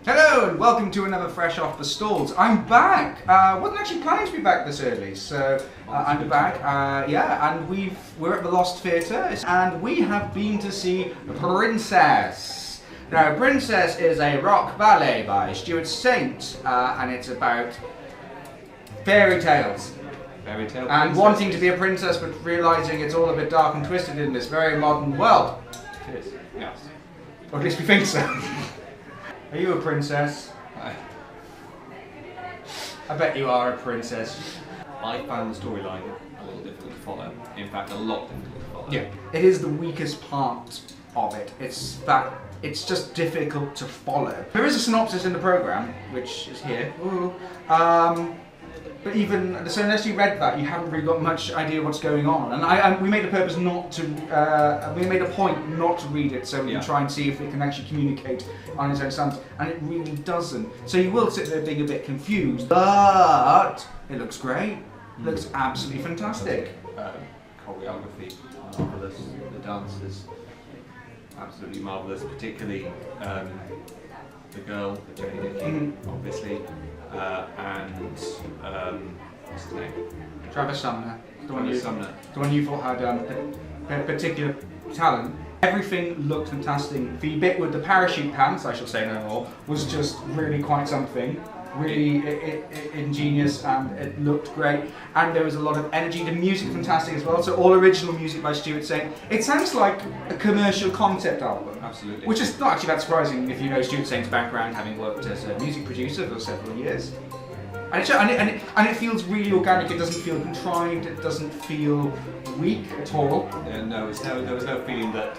Hello and welcome to another Fresh Off the Stalls. I'm back. Wasn't actually planning to be back this early, so I'm back. And we're at the Lost Theatre, and we have been to see Princess. Now, Princess is a rock ballet by Stuart Saint, and it's about fairy tales. Fairy tale and wanting to be a princess, but realising it's all a bit dark and twisted in this very modern world. It is. Yes. Or at least we think so. Are you a princess? I bet you are a princess. I found the storyline a little difficult to follow. In fact, a lot difficult to follow. Yeah. It is the weakest part of it. It's just difficult to follow. There is a synopsis in the programme, which is here. Ooh. But even so, unless you read that, you haven't really got much idea what's going on. And we made a purpose not to. We made a point not to read it, so we can try and see if it can actually communicate on its own terms, and it really doesn't. So you will sit there being a bit confused, but it looks great. It looks absolutely fantastic. Choreography, marvelous. The dances, absolutely marvelous. Particularly the girl, the Jenny Dickey, obviously. And what's his name? Travis Sumner. The one you thought had a particular talent. Everything looked fantastic. The bit with the parachute pants, I shall say no more, was just really quite something. Really ingenious, and it looked great. And there was a lot of energy. The music fantastic as well. So all original music by Stuart Saint. It sounds like a commercial concept album. Absolutely. Which is not actually that surprising if you know Stuart Saint's background, having worked as a music producer for several years. And it feels really organic. It doesn't feel contrived. It doesn't feel weak at all. No, there was no feeling that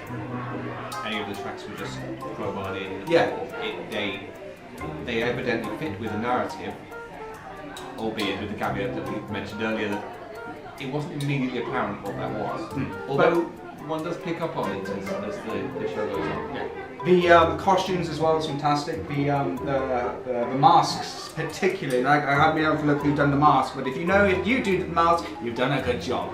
any of the tracks were just thrown in. Yeah. They evidently fit with the narrative, albeit with the caveat that we mentioned earlier that it wasn't immediately apparent what that was. Although one does pick up on it as the show goes on. Yeah. The costumes as well is fantastic. The masks particularly. And I haven't been able to look who's done the mask, but if you do the mask, you've done a good job.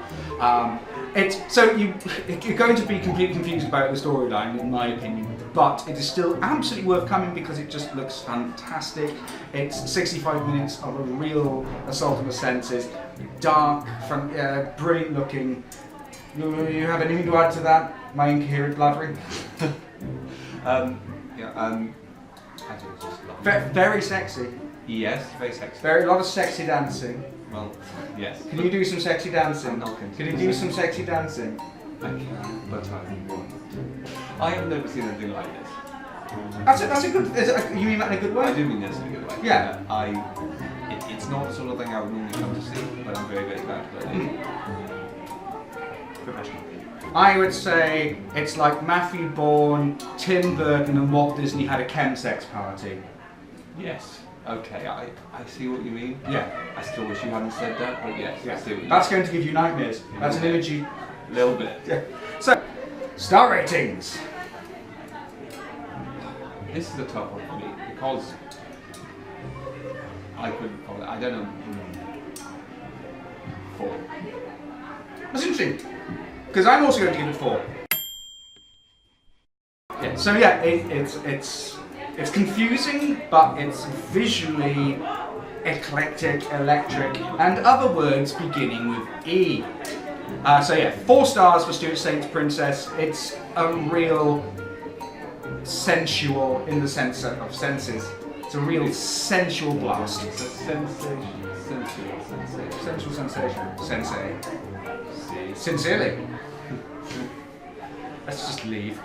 You're going to be completely confused about the storyline, in my opinion, but it is still absolutely worth coming because it just looks fantastic. It's 65 minutes of a real assault on the senses, dark, brilliant looking. You have anything to add to that? My incoherent blathering? I do just love Very sexy. Yes, very sexy. A lot of sexy dancing. Well, yes. Can you do some sexy dancing? Can you do some sexy dancing? I can, but I won't. I have never seen anything like this. That's a good. You mean that in a good way? I do mean this in a good way. Yeah. It's not the sort of thing I would normally come to see, but I'm very, very glad that it is. Professional. I would say it's like Matthew Bourne, Tim Burton, and Walt Disney had a chemsex party. Yes. Okay, I see what you mean. Yeah. I still wish you hadn't said that, but yes, I see what you mean. That's going to give you nightmares. That's an image you... A little bit. Yeah. So, star ratings. This is a tough one for me, because I couldn't follow it. I don't know. 4. That's interesting, because I'm also going to give it 4. Yeah. So yeah, it's confusing, but it's visually eclectic, electric, and other words beginning with E. 4 stars for Stuart Saint's Princess. It's a real sensual, in the sense of senses. It's a real sensual blast. It's a sensation. Sensual sensation. Sensei. Sincerely. Let's just leave.